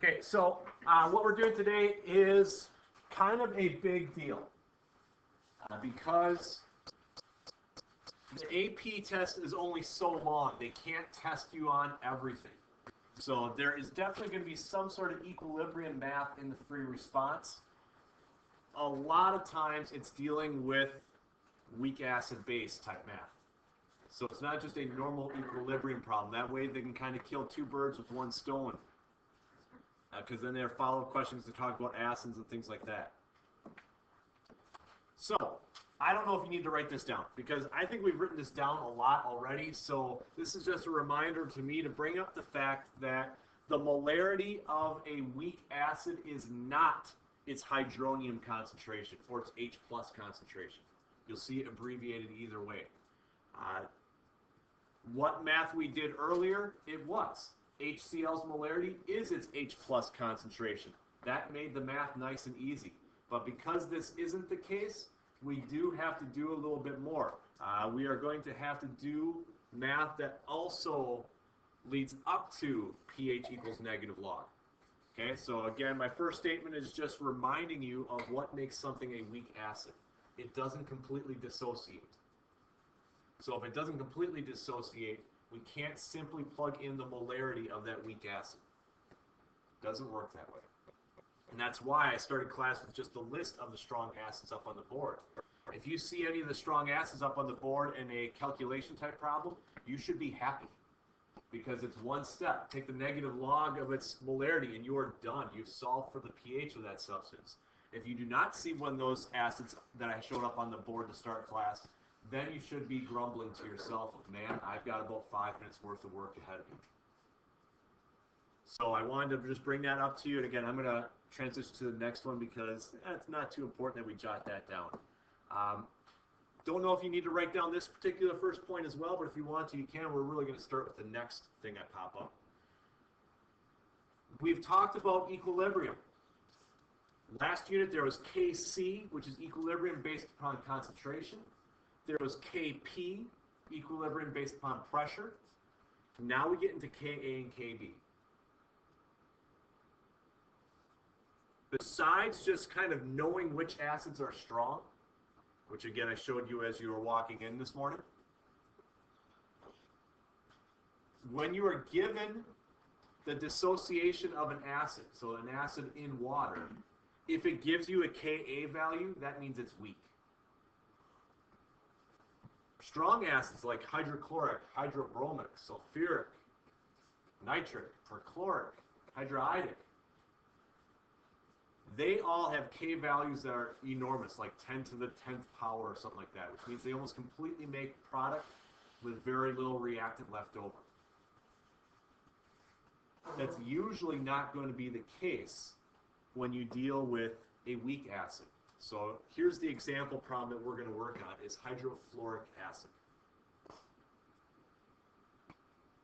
Okay, so what we're doing today is kind of a big deal because the AP test is only so long. They can't test you on everything. So there is definitely going to be some sort of equilibrium math in the free response. A lot of times it's dealing with weak acid base type math. So it's not just a normal equilibrium problem. That way they can kind of kill two birds with one stone. Because then there are follow-up questions to talk about acids and things like that. So, I don't know if you need to write this down, because I think we've written this down a lot already, so this is just a reminder to me to bring up the fact that the molarity of a weak acid is not its hydronium concentration, or its H plus concentration. You'll see it abbreviated either way. What math we did earlier, it was. HCl's molarity is its H plus concentration. That made the math nice and easy. But because this isn't the case, we do have to do a little bit more. We are going to have to do math that also leads up to pH equals negative log. Okay, so again, my first statement is just reminding you of what makes something a weak acid. It doesn't completely dissociate. So if it doesn't completely dissociate, we can't simply plug in the molarity of that weak acid. It doesn't work that way. And that's why I started class with just a list of the strong acids up on the board. If you see any of the strong acids up on the board in a calculation type problem, you should be happy, because it's one step. Take the negative log of its molarity and you are done. You've solved for the pH of that substance. If you do not see one of those acids that I showed up on the board to start class, then you should be grumbling to yourself, man, I've got about 5 minutes worth of work ahead of me. So I wanted to just bring that up to you. And again, I'm going to transition to the next one because it's not too important that we jot that down. Don't know if you need to write down this particular first point as well, but if you want to, you can. We're really going to start with the next thing that pop up. We've talked about equilibrium. Last unit there was Kc, which is equilibrium based upon concentration. There was Kp, equilibrium based upon pressure. Now we get into Ka and Kb. Besides just kind of knowing which acids are strong, which again I showed you as you were walking in this morning, when you are given the dissociation of an acid, so an acid in water, if it gives you a Ka value, that means it's weak. Strong acids like hydrochloric, hydrobromic, sulfuric, nitric, perchloric, hydriodic, they all have K values that are enormous, like 10 to the 10th power or something like that, which means they almost completely make product with very little reactant left over. That's usually not going to be the case when you deal with a weak acid. So here's the example problem that we're going to work on, is hydrofluoric acid.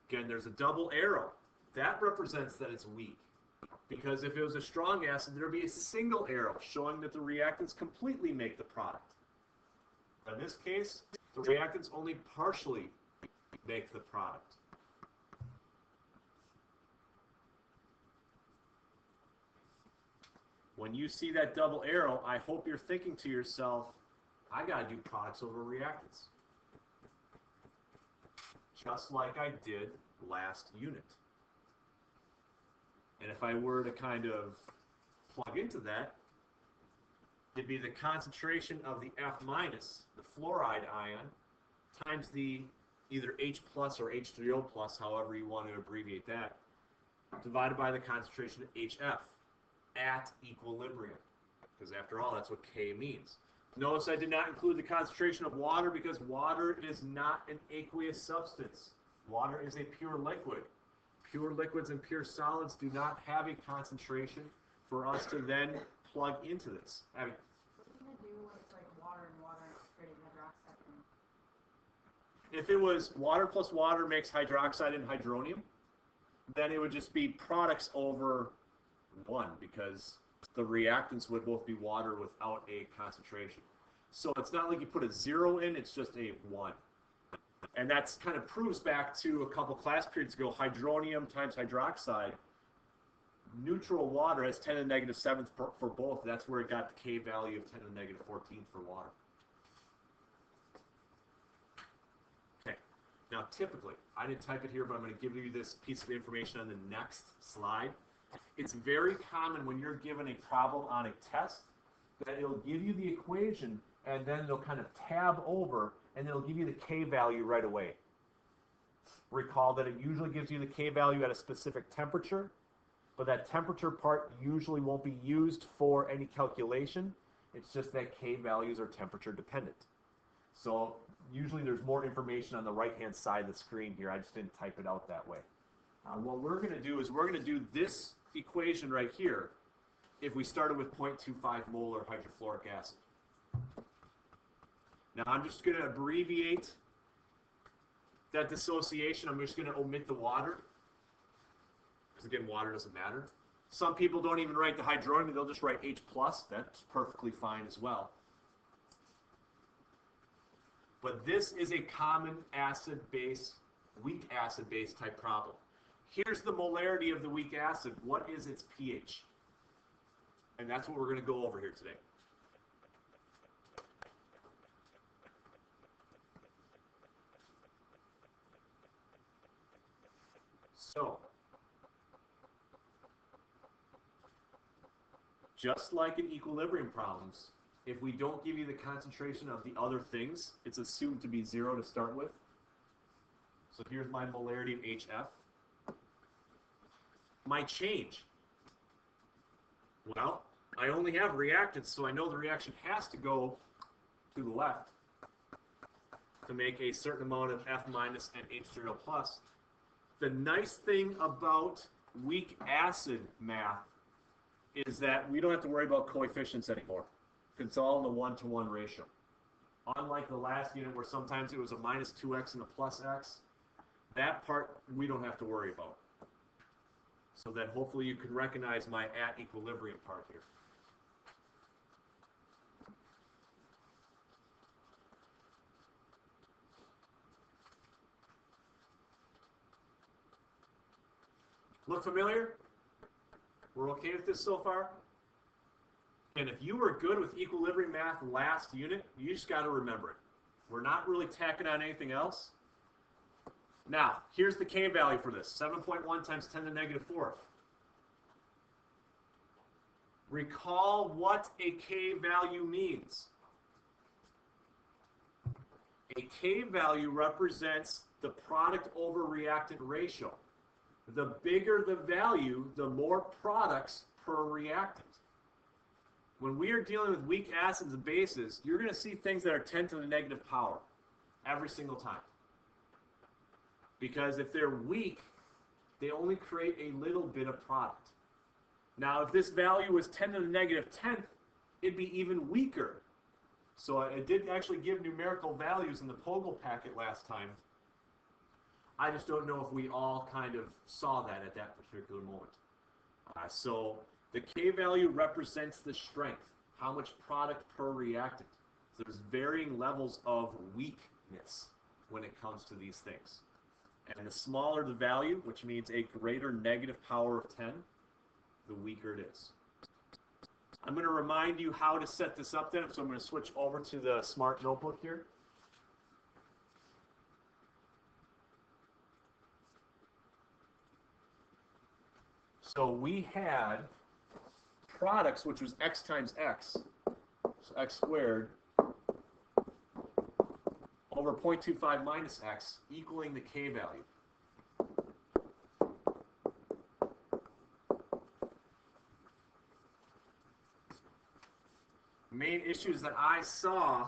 Again, there's a double arrow. That represents that it's weak. Because if it was a strong acid, there would be a single arrow showing that the reactants completely make the product. In this case, the reactants only partially make the product. When you see that double arrow, I hope you're thinking to yourself, I got to do products over reactants. Just like I did last unit. And if I were to kind of plug into that, it'd be the concentration of the F minus, the fluoride ion, times the either H plus or H3O plus, however you want to abbreviate that, divided by the concentration of HF at equilibrium. Because after all, that's what K means. Notice I did not include the concentration of water because water is not an aqueous substance. Water is a pure liquid. Pure liquids and pure solids do not have a concentration for us to then plug into this. Abby? What are you going to do when it's like water and water creating hydroxide? If it was water plus water makes hydroxide and hydronium, then it would just be products over 1 because the reactants would both be water without a concentration. So it's not like you put a 0 in, it's just a 1. And that's kind of proves back to a couple class periods ago, hydronium times hydroxide neutral water has 10 to the negative 7th for both. That's where it got the K value of 10 to the negative 14th for water. Okay. Now, typically, I didn't type it here, but I'm going to give you this piece of information on the next slide. It's very common when you're given a problem on a test that it'll give you the equation and then it'll kind of tab over and it'll give you the K value right away. Recall that it usually gives you the K value at a specific temperature, but that temperature part usually won't be used for any calculation. It's just that K values are temperature dependent. So usually there's more information on the right-hand side of the screen here. I just didn't type it out that way. What we're going to do is we're going to do this equation right here if we started with 0.25 molar hydrofluoric acid. Now I'm just going to abbreviate that dissociation. I'm just going to omit the water, because again, water doesn't matter. Some people don't even write the hydronium, they'll just write H+. That's perfectly fine as well. But this is a common acid-base, weak acid-base type problem. Here's the molarity of the weak acid. What is its pH? And that's what we're going to go over here today. So, just like in equilibrium problems, if we don't give you the concentration of the other things, it's assumed to be 0 to start with. So here's my molarity of HF. My change. Well, I only have reactants, so I know the reaction has to go to the left to make a certain amount of F minus and H3O plus. The nice thing about weak acid math is that we don't have to worry about coefficients anymore. It's all in the 1-to-1 ratio. Unlike the last unit where sometimes it was a minus 2x and a plus x, that part we don't have to worry about. So that hopefully you can recognize my at equilibrium part here. Look familiar? We're okay with this so far? And if you were good with equilibrium math last unit, you just got to remember it. We're not really tacking on anything else. Now, here's the K value for this, 7.1 times 10 to the negative 4th. Recall what a K value means. A K value represents the product over reactant ratio. The bigger the value, the more products per reactant. When we are dealing with weak acids and bases, you're going to see things that are 10 to the negative power every single time. Because if they're weak, they only create a little bit of product. Now, if this value was 10 to the negative 10th, it'd be even weaker. So I did actually give numerical values in the POGIL packet last time. I just don't know if we all kind of saw that at that particular moment. So the K value represents the strength, how much product per reactant. So there's varying levels of weakness when it comes to these things. And the smaller the value, which means a greater negative power of 10, the weaker it is. I'm going to remind you how to set this up then, so I'm going to switch over to the Smart Notebook here. So we had products, which was x times x, so x squared, over 0.25 minus x, equaling the K value. Main issues that I saw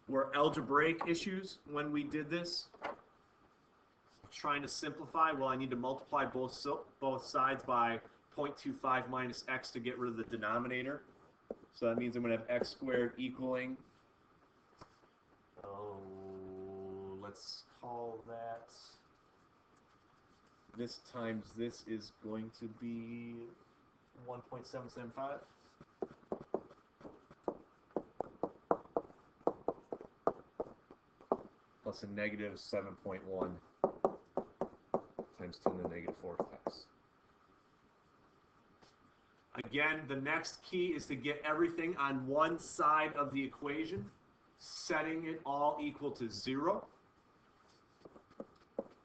were algebraic issues when we did this. Trying to simplify, well, I need to multiply both sides by 0.25 minus x to get rid of the denominator. So that means I'm going to have x squared equaling, let's call that, this times this is going to be 1.775. Plus a negative 7.1 times times 10 to the negative fourth x. Again, the next key is to get everything on one side of the equation, setting it all equal to 0.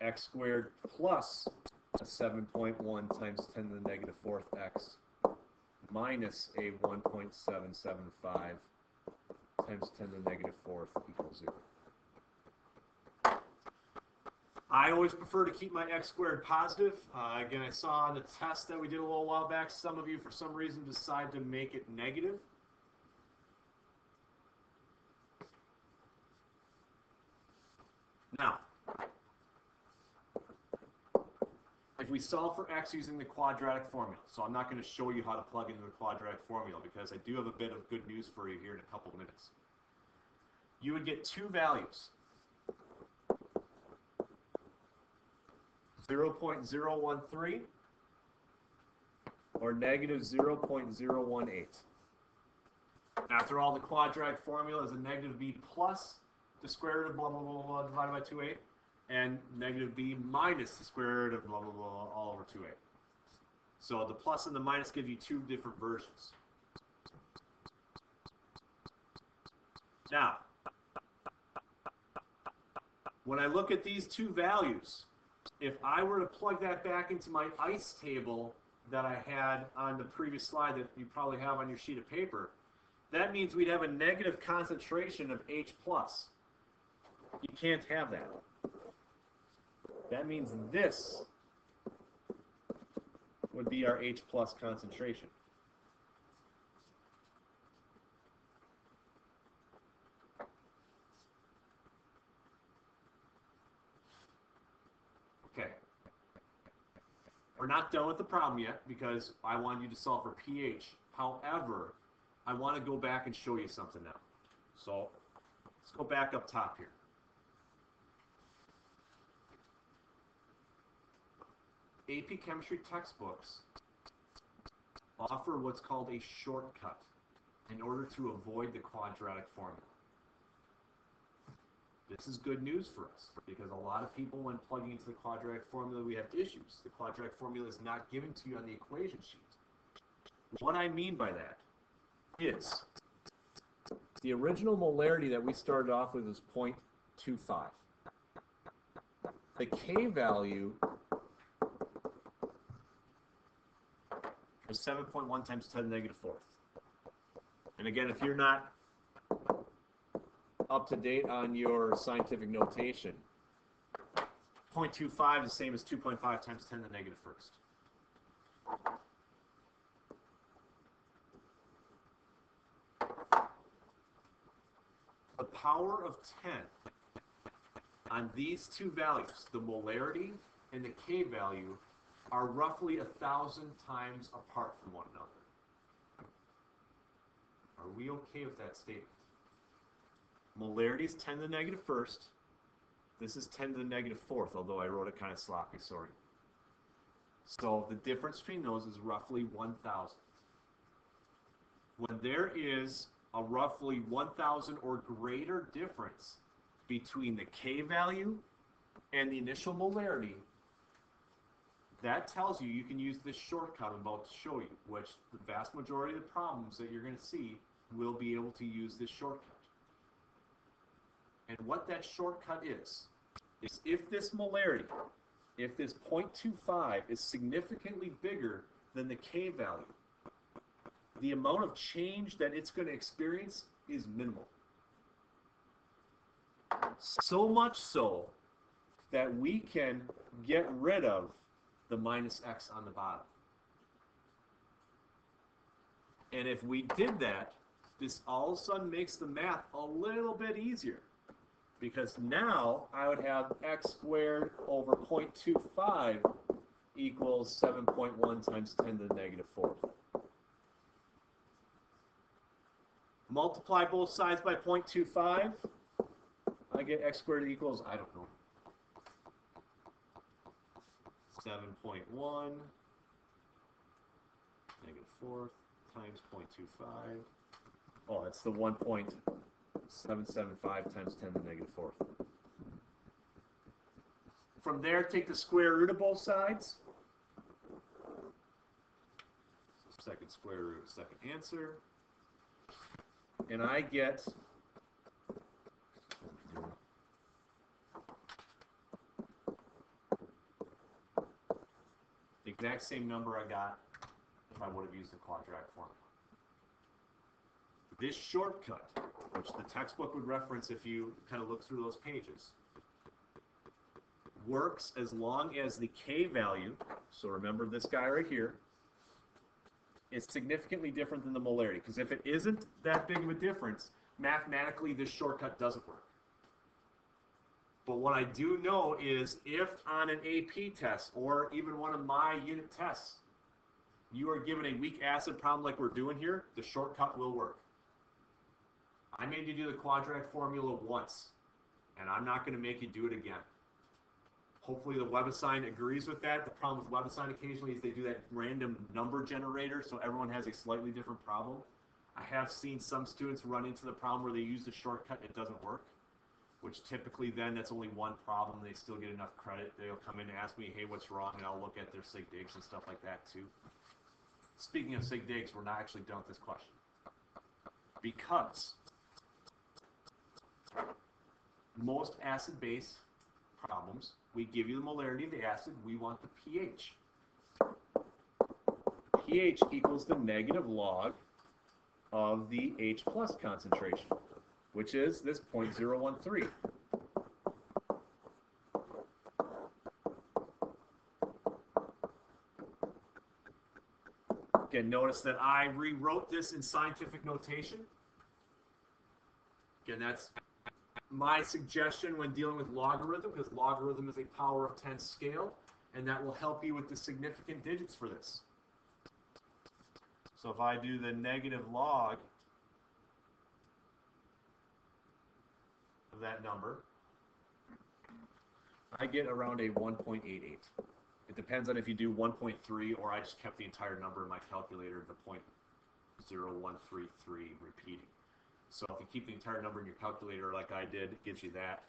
X squared plus a 7.1 times 10 to the negative fourth x minus a 1.775 times 10 to the negative fourth equals 0. I always prefer to keep my x squared positive. Again, I saw on the test that we did a little while back, some of you for some reason decide to make it negative. Now, if we solve for x using the quadratic formula, so I'm not going to show you how to plug into the quadratic formula because I do have a bit of good news for you here in a couple of minutes. You would get two values. 0.013 or negative 0.018. After all, the quadratic formula is a negative b plus the square root of blah, blah, blah, blah, divided by 2/8, and negative b minus the square root of blah, blah, blah, all over 2/8. So the plus and the minus give you two different versions. Now, when I look at these two values, if I were to plug that back into my ICE table that I had on the previous slide that you probably have on your sheet of paper, that means we'd have a negative concentration of H+. You can't have that. That means this would be our H+ concentration. Okay. We're not done with the problem yet because I want you to solve for pH. However, I want to go back and show you something now. So let's go back up top here. AP Chemistry textbooks offer what's called a shortcut in order to avoid the quadratic formula. This is good news for us because a lot of people, when plugging into the quadratic formula, we have issues. The quadratic formula is not given to you on the equation sheet. What I mean by that is the original molarity that we started off with is 0.25. The K value is 7.1 times 10 to the negative fourth. And again, if you're not up to date on your scientific notation, 0.25 is the same as 2.5 times 10 to the negative first. The power of 10 on these two values, the molarity and the K value, are roughly 1,000 times apart from one another. Are we okay with that statement? Molarity is 10 to the negative first. This is 10 to the negative fourth, although I wrote it kind of sloppy, sorry. So the difference between those is roughly 1,000. When there is a roughly 1,000 or greater difference between the K value and the initial molarity, that tells you you can use this shortcut I'm about to show you, which the vast majority of the problems that you're going to see will be able to use this shortcut. And what that shortcut is if this molarity, if this 0.25 is significantly bigger than the K value, the amount of change that it's going to experience is minimal. So much so that we can get rid of the minus x on the bottom. And if we did that, this all of a sudden makes the math a little bit easier. Because now I would have x squared over 0.25 equals 7.1 times 10 to the negative fourth. Multiply both sides by 0.25. I get x squared equals, I don't know, 7.1 negative fourth times 0.25. Oh, it's the 1.775 times 10 to the negative fourth. From there, take the square root of both sides. Second square root, second answer. And I get the exact same number I got if I would have used the quadratic formula. This shortcut, which the textbook would reference if you kind of look through those pages, works as long as the K value, so remember this guy right here, is significantly different than the molarity. Because if it isn't that big of a difference, mathematically this shortcut doesn't work. But what I do know is if on an AP test or even one of my unit tests, you are given a weak acid problem like we're doing here, the shortcut will work. I made you do the quadratic formula once, and I'm not going to make you do it again. Hopefully the WebAssign agrees with that. The problem with WebAssign occasionally is they do that random number generator, so everyone has a slightly different problem. I have seen some students run into the problem where they use the shortcut and it doesn't work, which typically then that's only one problem. They still get enough credit. They'll come in and ask me, hey, what's wrong? And I'll look at their sig digs and stuff like that too. Speaking of sig digs, we're not actually done with this question. Because most acid-base problems, we give you the molarity of the acid, we want the pH. pH equals the negative log of the H plus concentration, which is this 0.013. Again, notice that I rewrote this in scientific notation. Again, that's my suggestion when dealing with logarithm, because logarithm is a power of 10 scale, and that will help you with the significant digits for this. So if I do the negative log of that number, I get around a 1.88. It depends on if you do 1.3 or I just kept the entire number in my calculator, the 0.0133 repeating. So if you keep the entire number in your calculator like I did, it gives you that.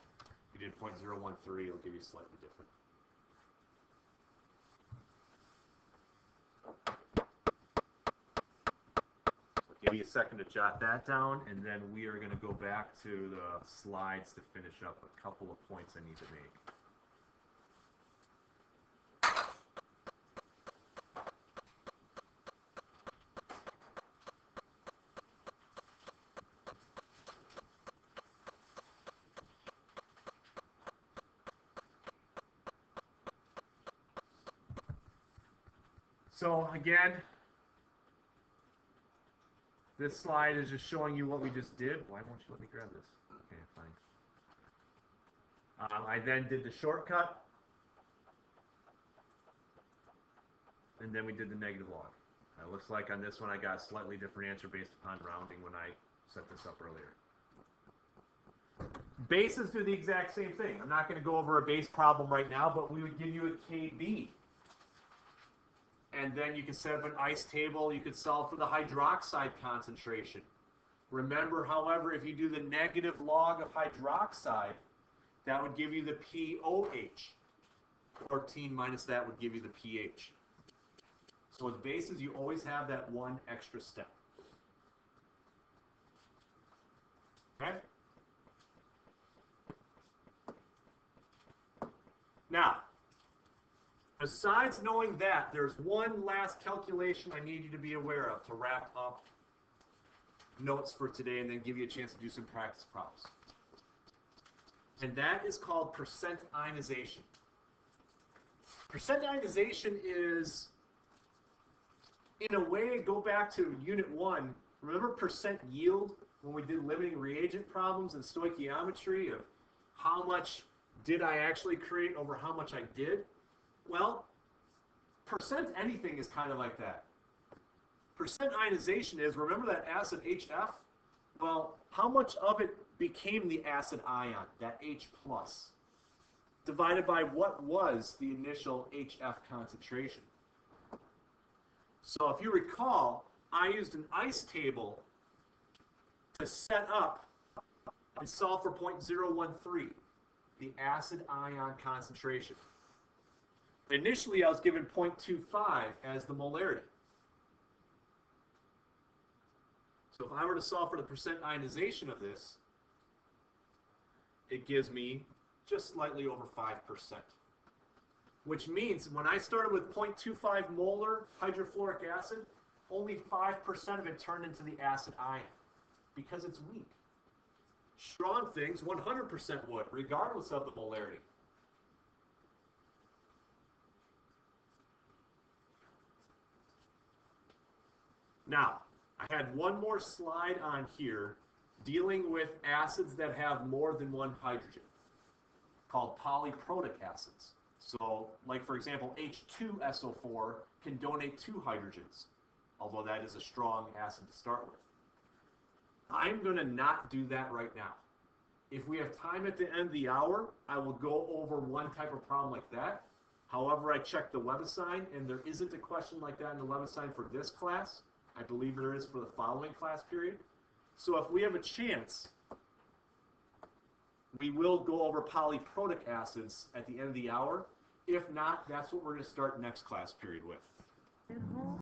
If you did 0.013, it'll give you slightly different. So give me a second to jot that down, and then we are going to go back to the slides to finish up a couple of points I need to make. So again, this slide is just showing you what we just did. Why won't you let me grab this? Okay, fine. I then did the shortcut, and then we did the negative log. It looks like on this one I got a slightly different answer based upon rounding when I set this up earlier. Bases do the exact same thing. I'm not going to go over a base problem right now, but we would give you a KB. And then you can set up an ice table. You could solve for the hydroxide concentration. Remember, however, if you do the negative log of hydroxide, that would give you the POH. 14 minus that would give you the pH. So with bases, you always have that one extra step. Okay? Now, besides knowing that, there's one last calculation I need you to be aware of to wrap up notes for today and then give you a chance to do some practice problems. And that is called percent ionization. Percent ionization is, in a way, go back to Unit 1. Remember percent yield when we did limiting reagent problems and stoichiometry of how much did I actually create over how much I did? Well, percent anything is kind of like that. Percent ionization is, remember that acid HF? Well, how much of it became the acid ion, that H+, divided by what was the initial HF concentration. So if you recall, I used an ice table to set up and solve for 0.013. the acid ion concentration. Initially, I was given 0.25 as the molarity. So if I were to solve for the percent ionization of this, it gives me just slightly over 5%. Which means when I started with 0.25 molar hydrofluoric acid, only 5% of it turned into the acid ion because it's weak. Strong things, 100% would, regardless of the molarity. Now, I had one more slide on here dealing with acids that have more than one hydrogen, called polyprotic acids. So, like for example, H2SO4 can donate 2 hydrogens, although that is a strong acid to start with. I'm going to not do that right now. If we have time at the end of the hour, I will go over one type of problem like that. However, I checked the WebAssign, and there isn't a question like that in the WebAssign for this class. I believe there is for the following class period. So if we have a chance, we will go over polyprotic acids at the end of the hour. If not, that's what we're going to start next class period with.